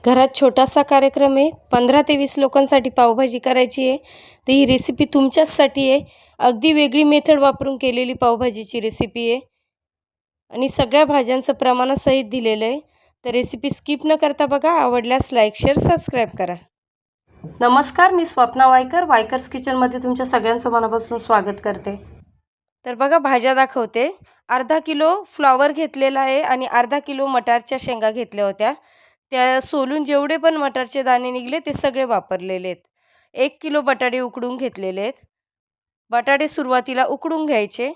घरात छोटासा कार्यक्रम आहे. 15 ते 20 लोकांसाठी पावभाजी करायची आहे. तर ही रेसिपी तुमच्याचसाठी आहे. अगदी वेगळी मेथड वापरून केलेली पावभाजीची रेसिपी आहे आणि सगळ्या भाज्यांचं प्रमाणासहित दिलेलं आहे. तर रेसिपी स्किप न करता बघा. आवडल्यास लाईक, शेअर, सबस्क्राईब करा. नमस्कार, मी स्वप्ना वायकर. वायकर्स किचनमध्ये तुमच्या सगळ्यांचं मनापासून स्वागत करते. तर बघा भाज्या दाखवते. अर्धा किलो फ्लॉवर घेतलेला आहे आणि अर्धा किलो मटारच्या शेंगा घेतल्या होत्या. त्या सोलून जेवढे पण मटारचे दाणे निघले ते सगळे वापरलेले आहेत. 1 किलो बटाटे उकडून घेतलेले आहेत. बटाटे सुरुवातीला उकडून घ्यायचे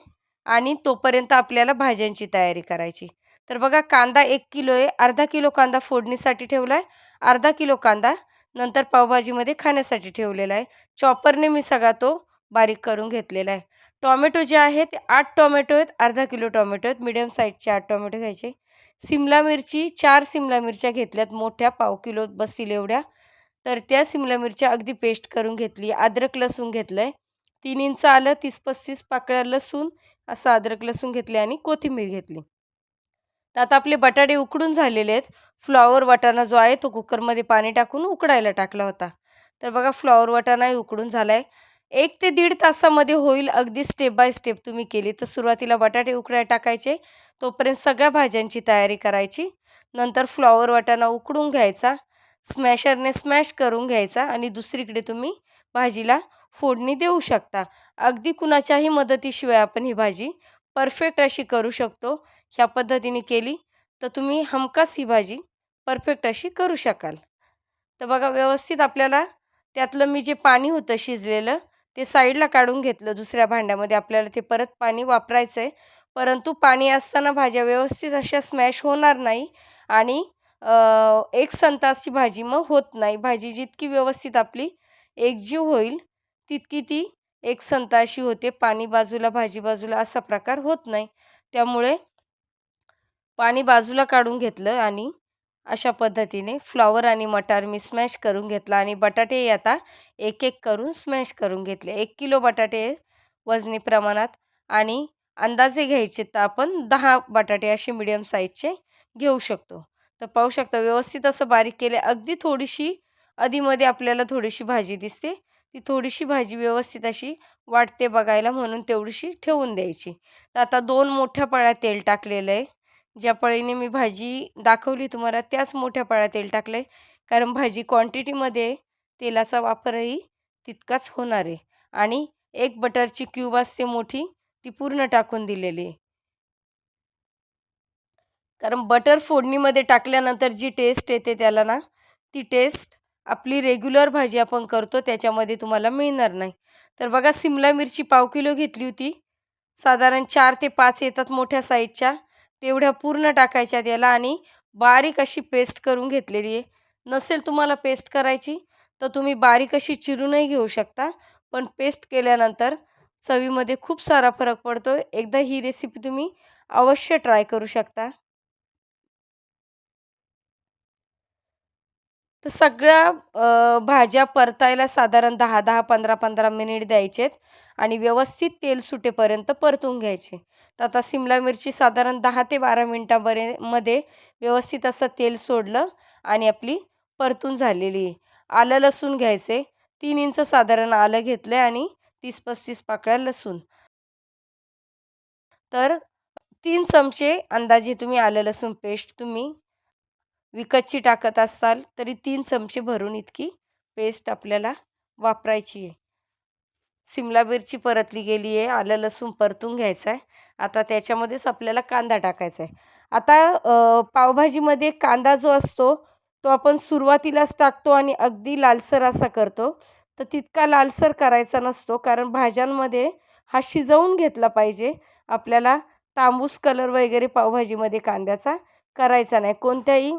आणि तोपर्यंत आपल्याला भाज्यांची तयारी करायची. तर बघा कांदा 1 किलो आहे. अर्धा किलो कांदा फोडणीसाठी ठेवला आहे. अर्धा किलो कांदा नंतर पावभाजीमध्ये खाण्यासाठी ठेवलेला आहे. चॉपरने मी सगळा तो बारीक करून घेतलेला आहे. टोमॅटो जे आहे ते 8 टोमॅटो आहेत. अर्धा किलो टोमॅटो आहेत. मीडियम साईजचे 8 टोमॅटो घ्यायचे. सिमला मिरची 4 सिमला मिरच्या घेतल्यात मोठ्या, पाव किलो बसतील एवढ्या. तर त्या सिमला मिरच्या अगदी पेस्ट करून घेतली. अद्रक लसूण घेतलं आहे. 3 इंच आलं, 30-35 पाकळ्या लसूण, असं अद्रक लसूण घेतले आणि कोथिंबीर घेतली. तर आता आपले बटाटे उकडून झालेले आहेत. फ्लॉवर वाटाणा जो आहे तो कुकरमध्ये पाणी टाकून उकडायला टाकला होता. तर बघा फ्लॉवर वाटाणाही उकडून झाला आहे. 1 ते दीड तासामध्ये होईल. अगदी स्टेप बाय स्टेप तुम्ही केली तर सुरुवातीला बटाटे उकडायला टाकायचे. तोपर्यंत सगळ्या भाज्यांची तयारी करायची. नंतर फ्लॉवर वाटाणा उकडून घ्यायचा. स्मॅशरने स्मॅश करून घ्यायचा आणि दुसरीकडे तुम्ही भाजीला फोडणी देऊ शकता. अगदी कुणाच्याही मदतीशिवाय आपण ही भाजी परफेक्ट अशी करू शकतो. ह्या पद्धतीने केली तर तुम्ही हमखास ही भाजी परफेक्ट अशी करू शकाल. तर बघा व्यवस्थित आपल्याला त्यातलं मी जे पाणी होतं शिजलेलं ते साईडला काढून घेतलं. दुसऱ्या भांड्यामध्ये आपल्याला ते परत पाणी वापरायचं आहे. परंतु पाणी असताना भाज्या व्यवस्थित अशा स्मॅश होणार नाही आणि एकसंध अशी भाजी मग होत नाही. भाजी जितकी व्यवस्थित आपली एकजीव होईल तितकी ती एकसंध अशी होते. पाणी बाजूला भाजी बाजूला असा प्रकार होत नाही. त्यामुळे पाणी बाजूला काढून घेतलं आणि अशा पद्धतीने फ्लॉवर आणि मटार मी स्मॅश करून घेतला आणि बटाटे आता एक एक करून स्मॅश करून घेतले. 1 किलो बटाटे वजनी प्रमाणात आणि अंदाजे घ्यायचे तर आपण 10 बटाटे असे मीडियम साईजचे घेऊ शकतो. तर पाहू शकता व्यवस्थित असं बारीक केले. अगदी थोडीशी अधीमध्ये आपल्याला थोडीशी भाजी दिसते. ती थोडीशी भाजी व्यवस्थित अशी वाटते बघायला म्हणून तेवढीशी ठेवून द्यायची. तर आता 2 मोठ्या पळ्या तेल टाकलेलं आहे. ज्या पळीने मी भाजी दाखवली तुम्हाला त्याच मोठ्या पळ्या तेल टाकलं आहे. कारण भाजी क्वांटिटीमध्ये तेलाचा वापरही तितकाच होणार आहे आणि एक बटरची क्यूब असते मोठी ती पूर्ण टाकून दिलेली आहे. कारण बटर फोडणीमध्ये टाकल्यानंतर जी टेस्ट येते त्याला ना, ती टेस्ट आपली रेग्युलर भाजी आपण करतो त्याच्यामध्ये तुम्हाला मिळणार नाही. तर बघा सिमला मिरची पाव किलो घेतली होती. साधारण 4 ते 5 येतात मोठ्या साईजच्या. तेवढ्या पूर्ण टाकायच्या त्याला आणि बारीक अशी पेस्ट करून घेतलेली आहे. नसेल तुम्हाला पेस्ट करायची तर तुम्ही बारीक अशी चिरूनही घेऊ शकता. पण पेस्ट केल्यानंतर चवीमध्ये खूप सारा फरक पडतो. एकदा ही रेसिपी तुम्ही अवश्य ट्राय करू शकता. तर सगळ्या भाज्या परतायला साधारण 10-10, 15-15 मिनिट द्यायचेत आणि व्यवस्थित तेल सुटेपर्यंत परतून घ्यायचे. तर आता सिमला मिरची साधारण 10 ते 12 मध्ये व्यवस्थित असं तेल सोडलं आणि आपली परतून झालेली आहे. आलं लसूण घ्यायचे. 3 इंच साधारण आलं घेतलं आणि 30-35 पाकळ्या लसूण. तर 3 चमचे अंदाजे तुम्ही आलं लसूण पेस्ट तुम्ही विकतची टाकत असाल तरी 3 चमचे भरून इतकी पेस्ट आपल्याला वापरायची आहे. सिमला मिरची परतली गेली आहे. आलं लसूण परतून घ्यायचं आहे. आता त्याच्यामध्येच आपल्याला कांदा टाकायचा आहे. आता पावभाजीमध्ये कांदा जो असतो तो आपण सुरुवातीलाच टाकतो आणि अगदी लालसर असा करतो. तर तितका लालसर करायचा नसतो कारण भाज्यांमध्ये हा शिजवून घेतला पाहिजे. आपल्याला तांबूस कलर वगैरे पावभाजीमध्ये कांद्याचा करायचा नाही. कोणत्याही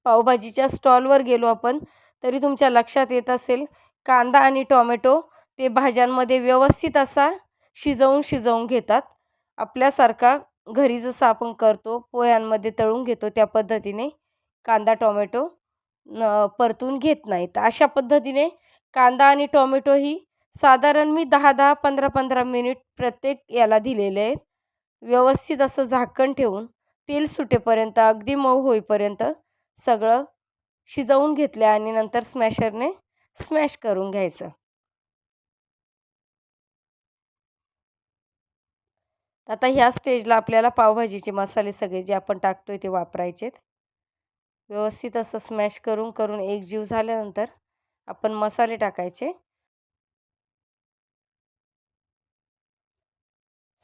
पावभाजीच्या स्टॉलवर गेलो आपण तरी तुमच्या लक्षात येत असेल कांदा आणि टोमॅटो ते भाज्यांमध्ये व्यवस्थित असा शिजवून घेतात. आपल्यासारखा घरी जसं आपण करतो पोह्यांमध्ये तळून घेतो त्या पद्धतीने कांदा टोमॅटो परतून घेत नाही. तर अशा पद्धतीने कांदा आणि टोमॅटो ही साधारण मी 10-10, 15-15 मिनिट प्रत्येक याला दिलेले आहेत. व्यवस्थित असं झाकण ठेवून तेल सुटेपर्यंत अगदी मऊ होईपर्यंत सगळं शिजवून घेतल्या आणि नंतर स्मॅशरने स्मॅश करून घ्यायचं. आता ह्या स्टेजला आपल्याला पावभाजीचे मसाले सगळे जे आपण टाकतोय ते वापरायचेत. व्यवस्थित असं स्मॅश करून करून एकजीव झाल्यानंतर आपण मसाले टाकायचे.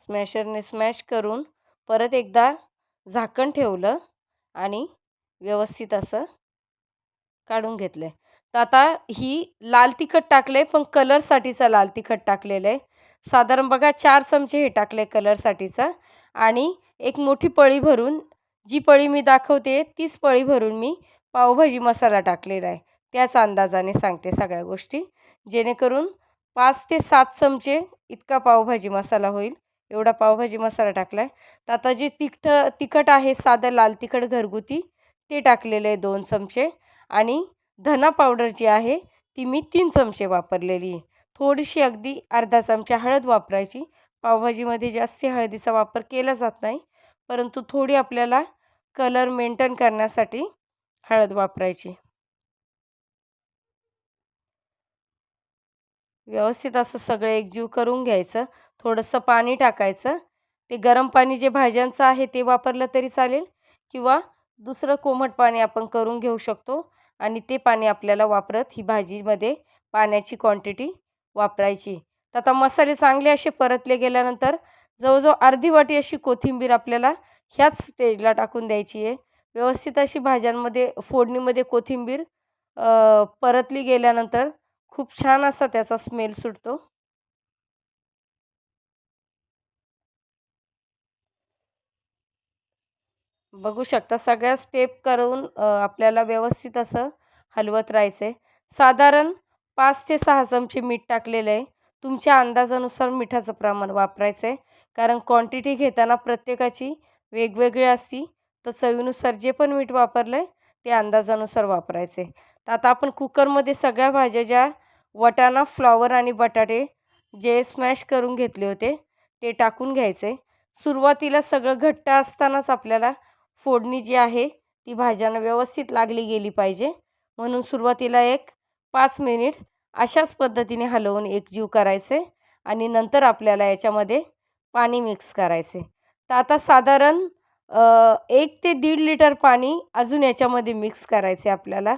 स्मॅशरने स्मॅश करून परत एकदा झाकण ठेवलं आणि व्यवस्थित असं काढून घेतलं. तर आता ही लाल तिखट टाकलं आहे, पण कलरसाठीचा लाल तिखट टाकलेलं आहे. साधारण बघा 4 चमचे हे टाकले कलरसाठीचं आणि एक मोठी पळी भरून, जी पळी मी दाखवते तीच पळी भरून मी पावभाजी मसाला टाकलेला आहे. त्याच अंदाजाने सांगते सगळ्या गोष्टी, जेणेकरून 5 ते 7 चमचे इतका पावभाजी मसाला होईल. एवढा पावभाजी मसाला टाकला आहे. तर आता जे तिखट आहे साधं लाल तिखट घरगुती ते टाकलेलं आहे 2 चमचे आणि धना पावडर जी आहे ती मी 3 चमचे वापरलेली आहे. थोडीशी अगदी अर्धा चमचा हळद वापरायची. पावभाजीमध्ये जास्त हळदीचा वापर केला जात नाही, परंतु थोडी आपल्याला कलर मेंटेन करण्यासाठी हळद वापरायची. व्यवस्थित असं सगळं एकजीव करून घ्यायचं. थोडंसं पाणी टाकायचं. ते गरम पाणी जे भाज्यांचं आहे ते वापरलं तरी चालेल किंवा दुसरं कोमट पाणी आपण करून घेऊ शकतो आणि ते पाणी आपल्याला वापरत ही भाजीमध्ये पाण्याची क्वांटिटी वापरायची. तर आता मसाले चांगले असे परतले गेल्यानंतर जवळजवळ अर्धी वाटी अशी कोथिंबीर आपल्याला ह्याच स्टेजला टाकून द्यायची आहे. व्यवस्थित अशी भाज्यांमध्ये फोडणीमध्ये कोथिंबीर परतली गेल्यानंतर खूप छान असा त्याचा स्मेल सुटतो. बघू शकता सगळ्या स्टेप करून आपल्याला व्यवस्थित असं हलवत राहायचं आहे. साधारण 5 ते 6 चमचे मीठ टाकलेलं आहे. तुमच्या अंदाजानुसार मिठाचं प्रमाण वापरायचं आहे, कारण क्वांटिटी घेताना प्रत्येकाची वेगवेगळी असती. तर चवीनुसार जे पण मीठ वापरलं आहे ते अंदाजानुसार वापरायचं आहे. तर आता आपण कुकरमध्ये सगळ्या भाज्या ज्या वाटाणा, फ्लॉवर आणि बटाटे जे स्मॅश करून घेतले होते ते टाकून घ्यायचे. सुरुवातीला सगळं घट्ट असतानाच आपल्याला फोडणी जी आहे ती भाज्यांना व्यवस्थित लागली गेली पाहिजे, म्हणून सुरुवातीला एक 5 मिनिट अशाच पद्धतीने हलवून एकजीव करायचे आणि नंतर आपल्याला याच्यामध्ये पाणी मिक्स करायचे. तर आता साधारण 1 ते 1.5 लिटर पाणी अजून याच्यामध्ये मिक्स करायचे आपल्याला.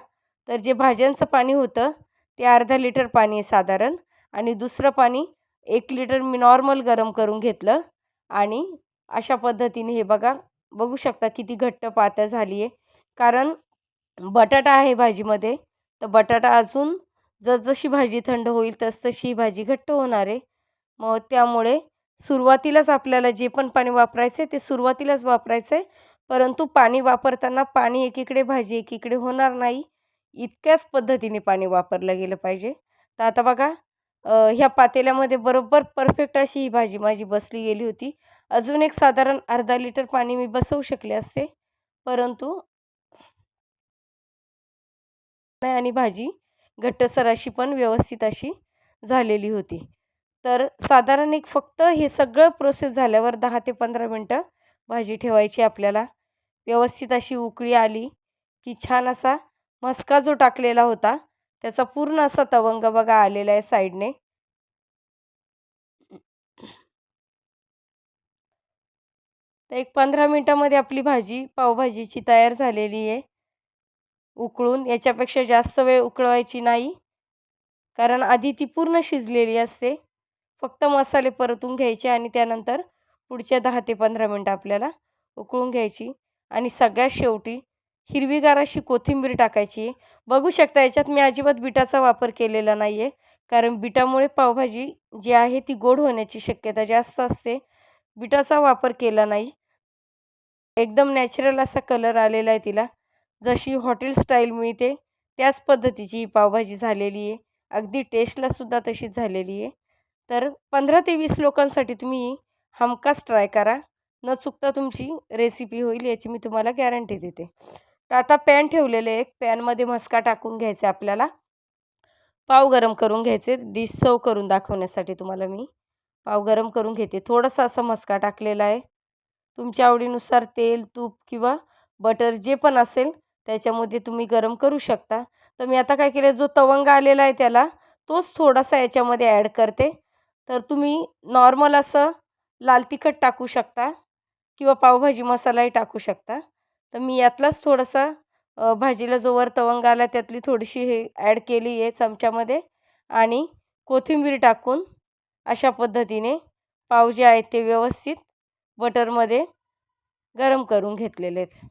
तर जे भाज्यांचं पाणी होतं ते अर्धा लिटर पाणी आहे साधारण आणि दुसरं पाणी 1 लिटर मी नॉर्मल गरम करून घेतलं आणि अशा पद्धतीने हे बघा, बघू शकता किती घट्ट पातळ झाली आहे. कारण बटाटा आहे भाजीमध्ये, तर बटाटा अजून जसजशी भाजी थंड होईल तसतशी ही भाजी घट्ट होणार आहे. मग त्यामुळे सुरुवातीलाच आपल्याला जे पण पाणी वापरायचं आहे ते सुरुवातीलाच वापरायचं आहे. परंतु पाणी वापरताना पाणी एकीकडे भाजी एकीकडे होणार नाही, इतक्याच पद्धतीने पाणी वापरलं गेलं पाहिजे. तर आता बघा ह्या पातेल्यामध्ये बरोबर परफेक्ट अशी ही भाजी माझी बसली गेली होती. अजून एक साधारण अर्धा लिटर पाणी मी बसवू शकले असते, परंतु नाही आणि भाजी घट्टसर अशी पण व्यवस्थित अशी झालेली होती. तर साधारण एक फक्त हे सगळं प्रोसेस झाल्यावर 10 ते 15 मिनटं भाजी ठेवायची आपल्याला. व्यवस्थित अशी उकळी आली की छान असा मस्का जो टाकलेला होता त्याचा पूर्ण असा तवंग बघा आलेला आहे साईडने. तर एक 15 मिनटामध्ये आपली भाजी पावभाजीची तयार झालेली आहे. उकळून याच्यापेक्षा जास्त वेळ उकळवायची नाही, कारण आधी ती पूर्ण शिजलेली असते. फक्त मसाले परतून घ्यायचे आणि त्यानंतर पुढच्या 10 ते 15 मिनटं आपल्याला उकळून घ्यायची आणि सगळ्यात शेवटी हिरवीगार अशी कोथिंबीर टाकायची. बघू शकता याच्यात मी अजिबात बिटाचा वापर केलेला नाही आहे, कारण बिटामुळे पावभाजी जी आहे ती गोड होण्याची शक्यता जास्त असते. बिटाचा वापर केला नाही. एकदम नॅचरल असा कलर आलेला आहे तिला. जशी हॉटेल स्टाईल मिळते त्याच पद्धतीची ही पावभाजी झालेली आहे. अगदी टेस्टलासुद्धा तशीच झालेली आहे. तर 15 ते 20 लोकांसाठी तुम्ही हमखास ट्राय करा. न चुकता तुमची रेसिपी होईल याची मी तुम्हाला गॅरंटी देते. तर आता पॅन ठेवलेले आहे. पॅनमध्ये मस्का टाकून घ्यायचा आपल्याला. पाव गरम करून घ्यायचे. डिश सर्व करून दाखवण्यासाठी तुम्हाला मी पाव गरम करून घेते. थोडासा असा मस्का टाकलेला आहे. तुमच्या आवडीनुसार तेल, तूप किंवा बटर जे पण असेल त्याच्यामध्ये तुम्ही गरम करू शकता. तर मी आता काय केलं, जो तवंग आलेला आहे त्याला तोच थोडासा याच्यामध्ये ॲड करते. तर तुम्ही नॉर्मल असं लाल तिखट टाकू शकता किंवा पावभाजी मसालाही टाकू शकता. तर मी यातलाच थोडासा भाजीला जो वर तवंग आला त्यातली थोडीशी हे ॲड केली आहे चमच्यामध्ये आणि कोथिंबीर टाकून अशा पद्धतीने पाव जे आहेत ते व्यवस्थित बटरमध्ये गरम करून घेतलेले आहेत.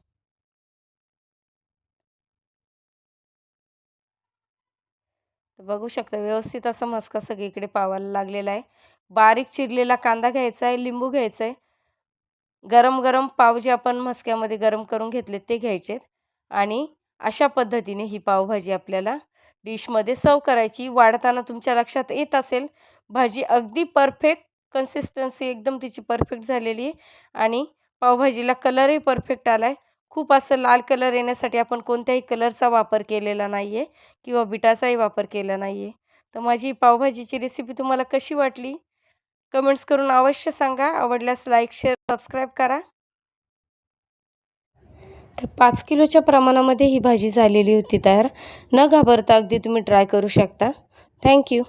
तर बघू शकता व्यवस्थित असा मस्का सगळीकडे पावायला लागलेला आहे. बारीक चिरलेला कांदा घ्यायचा आहे, लिंबू घ्यायचं आहे. गरम-गरम पाव जे आपण मस्क्यामध्ये गरम करून घेतले ते घ्यायचेत आणि अशा पद्धतीने ही पावभाजी आपल्याला डिशमध्ये सर्व्ह करायची. वाढताना तुमच्या लक्षात येत असेल, भाजी अगदी परफेक्ट कन्सिस्टन्सी एकदम तिची परफेक्ट झालेली आहे आणि पावभाजीला कलरही परफेक्ट आला आहे. खूप असं लाल कलर येण्यासाठी आपण कोणत्याही कलरचा वापर केलेला नाही आहे किंवा बीटाचाही वापर केला नाही आहे. तर माझी पावभाजीची रेसिपी तुम्हाला कशी वाटली? कमेंट्स करून अवश्य सांगा. आवडल्यास लाईक, शेअर, सबस्क्राईब करा. तर 5 किलोच्या प्रमाणामध्ये ही भाजी झालेली होती तयार. न घाबरता अगदी तुम्ही ट्राय करू शकता. Thank you.